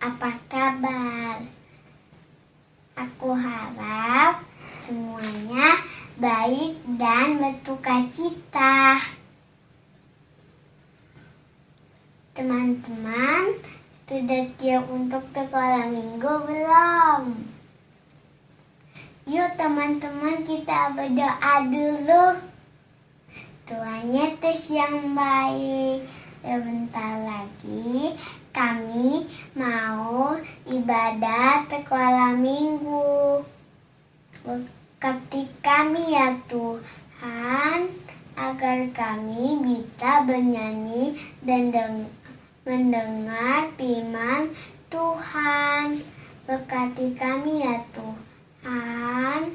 apa kabar? Aku harap semuanya baik dan bersukacita. Teman-teman, sudah siap untuk sekolah minggu belum? Yuk teman-teman, kita berdoa dulu. Tuhan Yesus yang baik, sebentar lagi kami mau ibadah sekolah minggu. Berkati kami ya Tuhan, agar kami bisa bernyanyi dan mendengar firman Tuhan. Berkati kami ya Tuhan.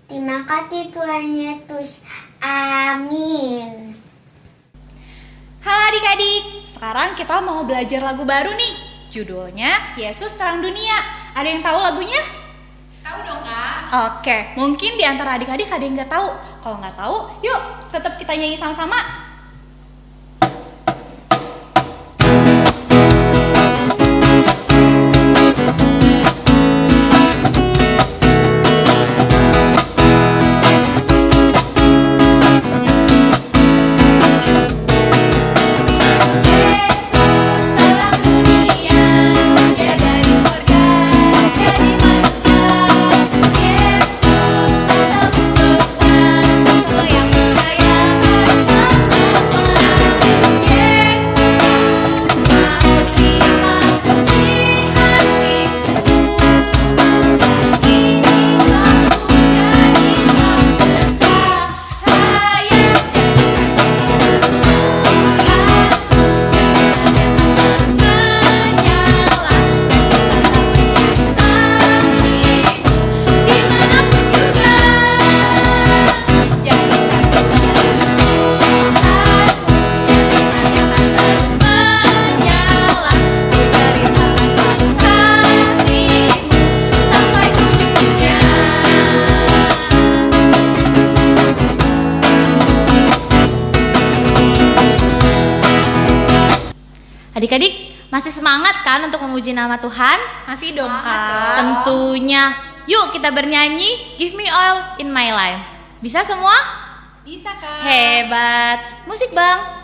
Terima kasih Tuhan Yesus. Amin. Halo adik-adik, sekarang kita mau belajar lagu baru nih. Judulnya Yesus Terang Dunia. Ada yang tahu lagunya? Tahu dong Kak. Oke, mungkin di antara adik-adik ada yang nggak tahu. Kalau nggak tahu, yuk tetap kita nyanyi sama-sama. Adik-adik, masih semangat kan untuk memuji nama Tuhan? Masih dong Kak. Kak. Tentunya. Yuk kita bernyanyi Give Me All in My Life. Bisa semua? Bisa Kak. Hebat. Musik Bang.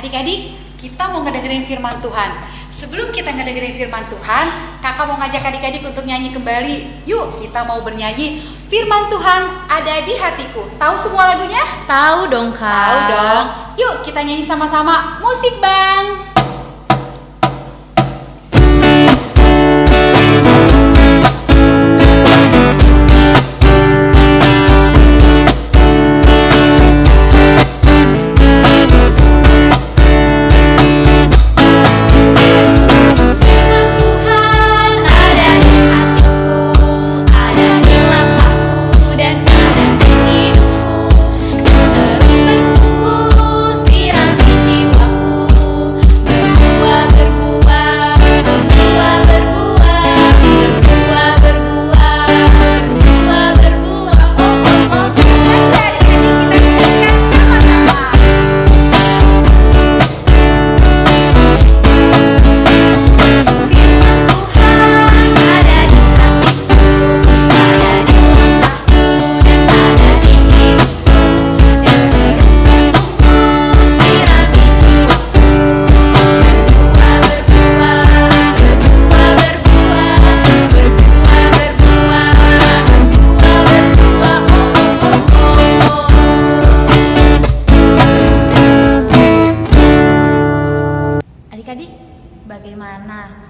Adik-adik, kita mau ngedengerin firman Tuhan. Sebelum kita ngedengerin firman Tuhan, kakak mau ngajak adik-adik untuk nyanyi kembali. Yuk, kita mau bernyanyi Firman Tuhan Ada di Hatiku. Tahu semua lagunya? Tahu dong Kak. Tahu dong. Yuk, kita nyanyi sama-sama. Musik Bang. Ada di hatiku, ada di lapakku dan ada di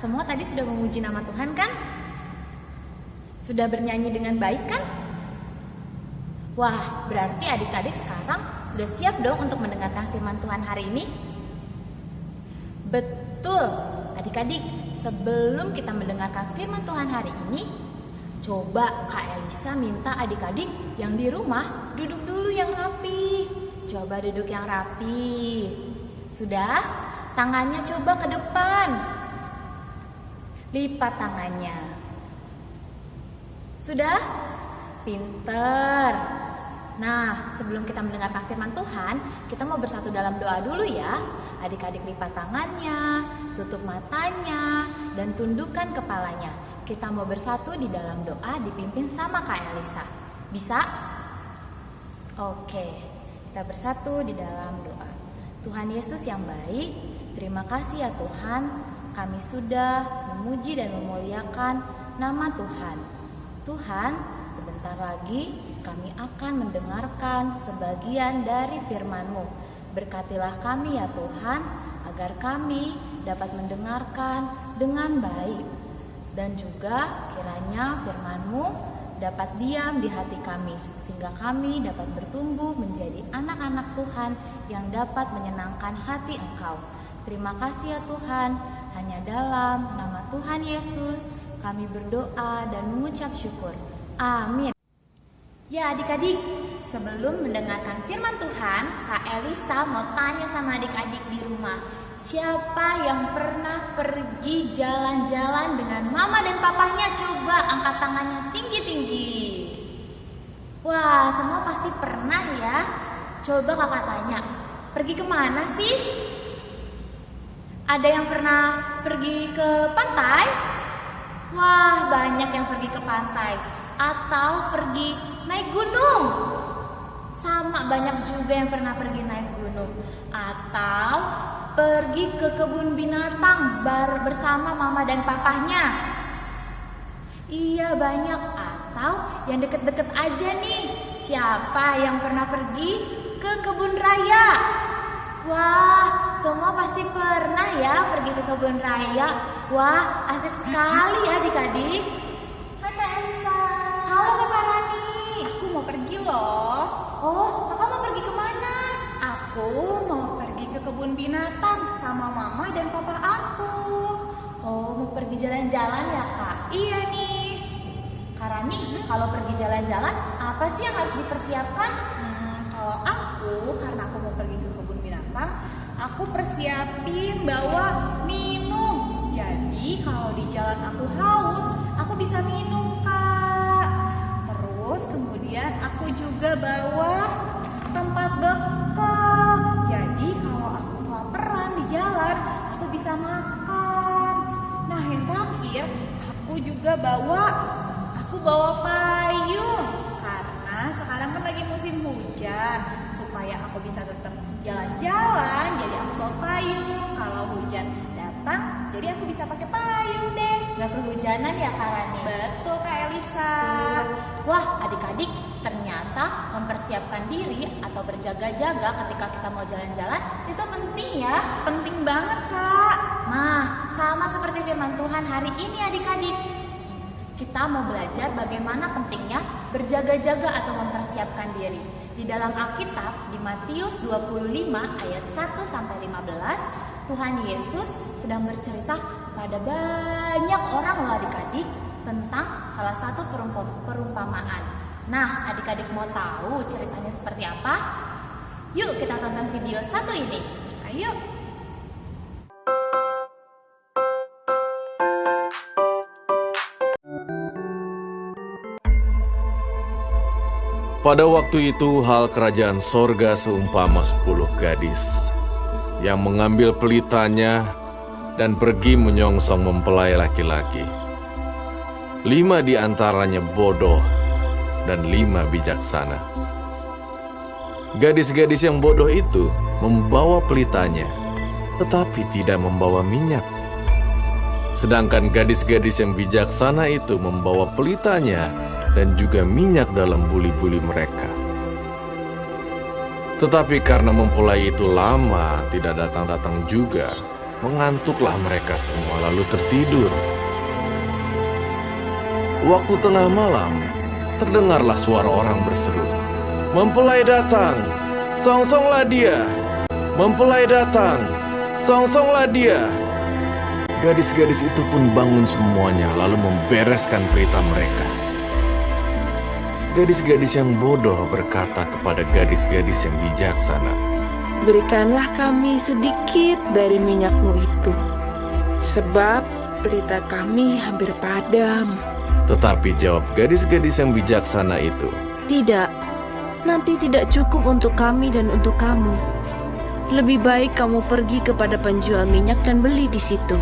semua tadi sudah memuji nama Tuhan kan? Sudah bernyanyi dengan baik kan? Wah, berarti adik-adik sekarang sudah siap dong untuk mendengarkan firman Tuhan hari ini? Betul, adik-adik, sebelum kita mendengarkan firman Tuhan hari ini, coba Kak Elisa minta adik-adik yang di rumah duduk dulu yang rapi. Coba duduk yang rapi. Sudah? Tangannya coba ke depan. Lipat tangannya. Sudah? Pinter. Nah, sebelum kita mendengarkan firman Tuhan, kita mau bersatu dalam doa dulu ya. Adik-adik lipat tangannya, tutup matanya, dan tundukkan kepalanya. Kita mau bersatu di dalam doa dipimpin sama Kak Elisa. Bisa? Oke, kita bersatu di dalam doa. Tuhan Yesus yang baik, terima kasih ya Tuhan, kami sudah memuji dan memuliakan nama Tuhan. Tuhan, sebentar lagi kami akan mendengarkan sebagian dari firman-Mu. Berkatilah kami ya Tuhan, agar kami dapat mendengarkan dengan baik. Dan juga kiranya firman-Mu dapat diam di hati kami, sehingga kami dapat bertumbuh menjadi anak-anak Tuhan yang dapat menyenangkan hati Engkau. Terima kasih ya Tuhan, hanya dalam nama Tuhan Yesus kami berdoa dan mengucap syukur. Amin. Ya adik-adik, sebelum mendengarkan firman Tuhan, Kak Elisa mau tanya sama adik-adik di rumah. Siapa yang pernah pergi jalan-jalan dengan mama dan papahnya? Coba angkat tangannya tinggi-tinggi. Wah, semua pasti pernah ya. Coba kakak tanya, pergi kemana sih? Ada yang pernah pergi ke pantai? Wah, banyak yang pergi ke pantai. Atau pergi naik gunung. Sama, banyak juga yang pernah pergi naik gunung. Atau pergi ke kebun binatang bersama mama dan papahnya. Iya, banyak. Atau yang deket-deket aja nih, siapa yang pernah pergi ke kebun raya? Wah, semua pasti pernah ya pergi ke kebun raya. Wah, asik sekali ya adik-adik. Hai Kak Elisa. Halo Kak Rani. Aku mau pergi loh. Oh, kakak mau pergi kemana? Aku mau pergi ke kebun binatang sama mama dan papa aku. Oh, mau pergi jalan-jalan ya Kak? Iya nih. Kak Rani, kalau pergi jalan-jalan, apa sih yang harus dipersiapkan? Kalau aku, karena aku mau pergi ke kebun binatang, aku persiapin bawa minum. Jadi kalau di jalan aku haus, aku bisa minum Kak. Terus kemudian aku juga bawa tempat bekal. Jadi kalau aku kelaparan di jalan, aku bisa makan. Nah yang terakhir, aku juga bawa payung. Karena sekarang kan lagi musim hujan. Supaya aku bisa tetap jalan-jalan, jadi aku bawa payung. Kalau hujan datang, jadi aku bisa pakai payung deh. Gak kehujanan ya Kak Rani? Betul Kak Elisa. Wah, adik-adik, ternyata mempersiapkan diri atau berjaga-jaga ketika kita mau jalan-jalan itu penting ya. Penting banget Kak. Nah, sama seperti firman Tuhan hari ini adik-adik. Kita mau belajar bagaimana pentingnya berjaga-jaga atau mempersiapkan diri. Di dalam Alkitab, di Matius 25 ayat 1-15, Tuhan Yesus sedang bercerita pada banyak orang loh adik-adik tentang salah satu perumpamaan. Nah, adik-adik mau tahu ceritanya seperti apa? Yuk kita tonton video satu ini. Ayo. Pada waktu itu hal kerajaan sorga seumpama 10 gadis yang mengambil pelitanya dan pergi menyongsong mempelai laki-laki. 5 di antaranya bodoh dan 5 bijaksana. Gadis-gadis yang bodoh itu membawa pelitanya, tetapi tidak membawa minyak. Sedangkan gadis-gadis yang bijaksana itu membawa pelitanya dan juga minyak dalam buli-buli mereka. Tetapi karena mempelai itu lama tidak datang-datang juga, mengantuklah mereka semua lalu tertidur. Waktu tengah malam, terdengarlah suara orang berseru, "Mempelai datang, songsonglah dia! Mempelai datang, songsonglah dia!" Gadis-gadis itu pun bangun semuanya lalu membereskan pelita mereka. Gadis-gadis yang bodoh berkata kepada gadis-gadis yang bijaksana, "Berikanlah kami sedikit dari minyakmu itu, sebab pelita kami hampir padam." Tetapi jawab gadis-gadis yang bijaksana itu, "Tidak, nanti tidak cukup untuk kami dan untuk kamu. Lebih baik kamu pergi kepada penjual minyak dan beli di situ."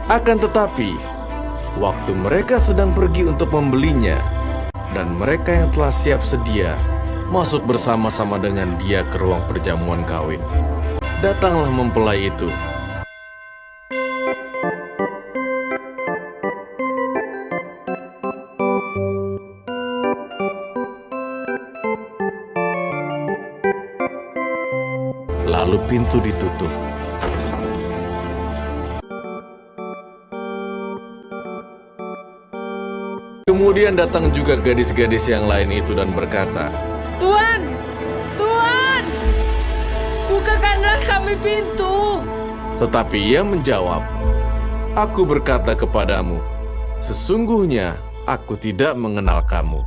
Akan tetapi, waktu mereka sedang pergi untuk membelinya, dan mereka yang telah siap sedia masuk bersama-sama dengan dia ke ruang perjamuan kawin, datanglah mempelai itu. Lalu pintu ditutup. Kemudian datang juga gadis-gadis yang lain itu dan berkata, "Tuan, Tuan, bukakanlah kami pintu." Tetapi ia menjawab, "Aku berkata kepadamu, sesungguhnya aku tidak mengenal kamu.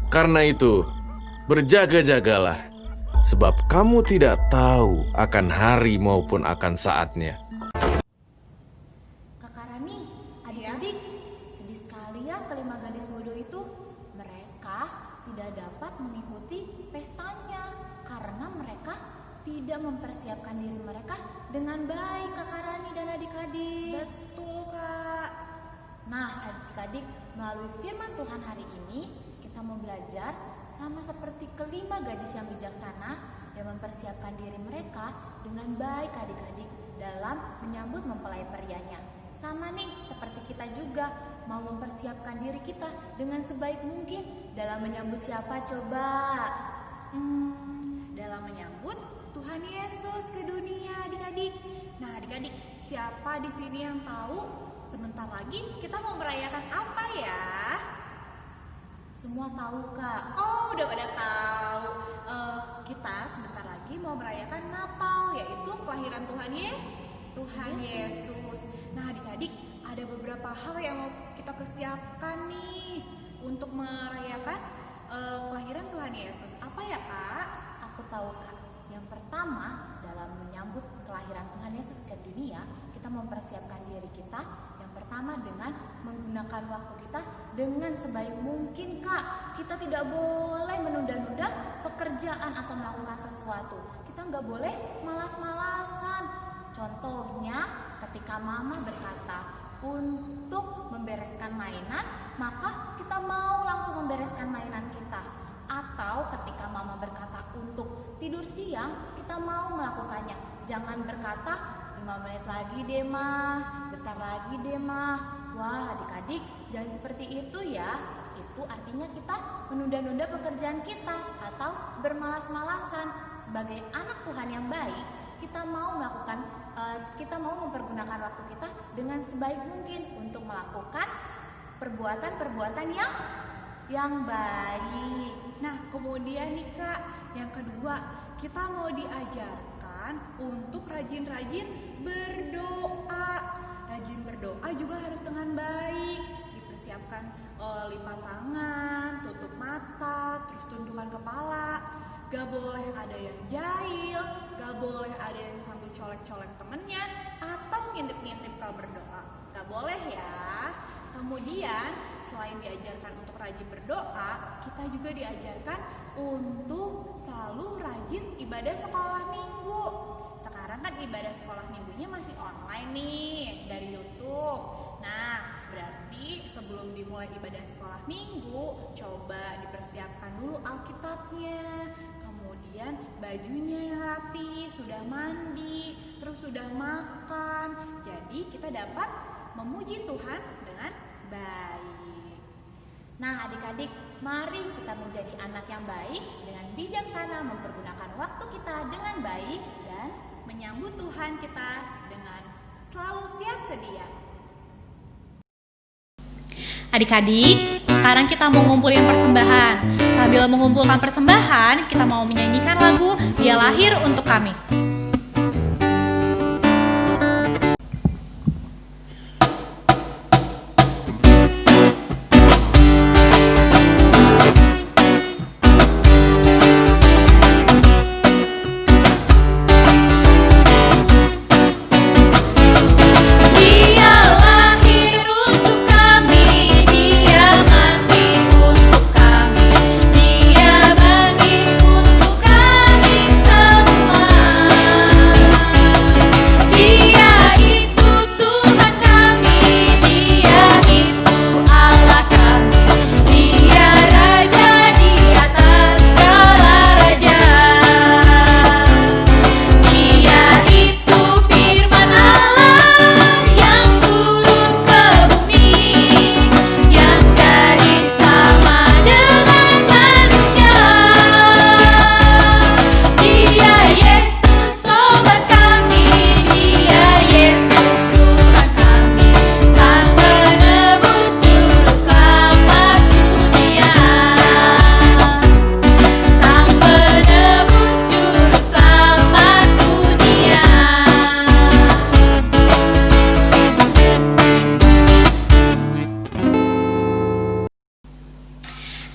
Karena itu, berjaga-jagalah, sebab kamu tidak tahu akan hari maupun akan saatnya." Kakak Rani, adik-adik, sedih sekali ya kelima gadis bodoh itu. Mereka tidak dapat mengikuti pestanya karena mereka tidak mempersiapkan diri mereka dengan baik, Kakak Rani dan adik-adik. Betul, Kak. Nah, adik-adik, melalui firman Tuhan hari ini, kita mau belajar sama seperti kelima gadis yang bijaksana yang mempersiapkan diri mereka dengan baik, adik-adik, dalam menyambut mempelai prianya. Sama nih, seperti kita juga mau mempersiapkan diri kita dengan sebaik mungkin dalam menyambut siapa coba? Dalam menyambut Tuhan Yesus ke dunia, adik-adik. Nah, adik-adik, siapa di sini yang tahu sebentar lagi kita mau merayakan apa ya? Semua tahu, Kak. Oh, udah pada tahu. Kita sebentar lagi mau merayakan Natal, yaitu kelahiran Tuhan Yesus. Nah, adik-adik, ada beberapa hal yang mau kita persiapkan nih untuk merayakan kelahiran Tuhan Yesus. Apa ya, Kak? Aku tahu, Kak. Yang pertama, dalam menyambut kelahiran Tuhan Yesus ke dunia, kita mempersiapkan diri kita. Yang pertama dengan menggunakan waktu kita dengan sebaik mungkin, Kak. Kita tidak boleh menunda-nunda pekerjaan atau melakukan sesuatu. Kita nggak boleh malas-malasan. Contohnya, ketika mama berkata untuk membereskan mainan, maka kita mau langsung membereskan mainan kita. Atau ketika mama berkata untuk tidur siang, kita mau melakukannya. Jangan berkata 5 menit lagi deh mah, bentar lagi deh mah. Wah, adik-adik, jangan seperti itu ya. Itu artinya kita menunda-nunda pekerjaan kita atau bermalas-malasan. Sebagai anak Tuhan yang baik, kita mau mempergunakan waktu kita dengan sebaik mungkin untuk melakukan perbuatan-perbuatan yang baik. Nah, kemudian nih, Kak, yang kedua, kita mau diajarkan untuk rajin-rajin berdoa. Rajin berdoa juga harus dengan baik. Dipersiapkan lipat tangan, tutup mata, terus tundukkan kepala. Gak boleh ada yang jahil, gak boleh ada yang sambil colek-colek temennya atau ngintip-ngintip kalau berdoa. Gak boleh ya. Kemudian selain diajarkan untuk rajin berdoa, kita juga diajarkan untuk selalu rajin ibadah sekolah minggu. Sekarang kan ibadah sekolah minggunya masih online nih dari YouTube. Nah, berarti sebelum dimulai ibadah sekolah minggu, coba dipersiapkan dulu Alkitabnya. Kemudian bajunya yang rapi, sudah mandi, terus sudah makan. Jadi kita dapat memuji Tuhan dengan baik. Nah, adik-adik, mari kita menjadi anak yang baik dengan bijaksana mempergunakan waktu kita dengan baik dan menyambut Tuhan kita dengan selalu siap sedia. Adik-adik, sekarang kita mau ngumpulin persembahan. Sambil mengumpulkan persembahan, kita mau menyanyikan lagu Dia Lahir Untuk Kami.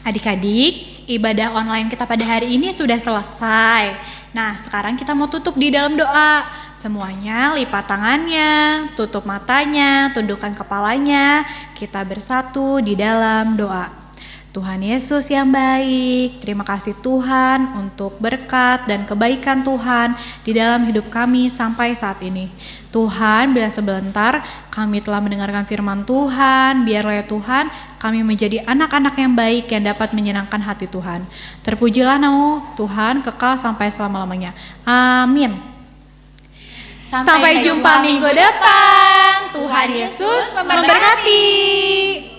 Adik-adik, ibadah online kita pada hari ini sudah selesai. Nah, sekarang kita mau tutup di dalam doa. Semuanya lipat tangannya, tutup matanya, tundukkan kepalanya. Kita bersatu di dalam doa. Tuhan Yesus yang baik, terima kasih Tuhan untuk berkat dan kebaikan Tuhan di dalam hidup kami sampai saat ini. Tuhan, bila sebentar kami telah mendengarkan firman Tuhan, biarlah ya Tuhan kami menjadi anak-anak yang baik yang dapat menyenangkan hati Tuhan. Terpujilah nama Tuhan kekal sampai selama-lamanya. Amin. Sampai jumpa minggu depan. Tuhan Yesus memberkati.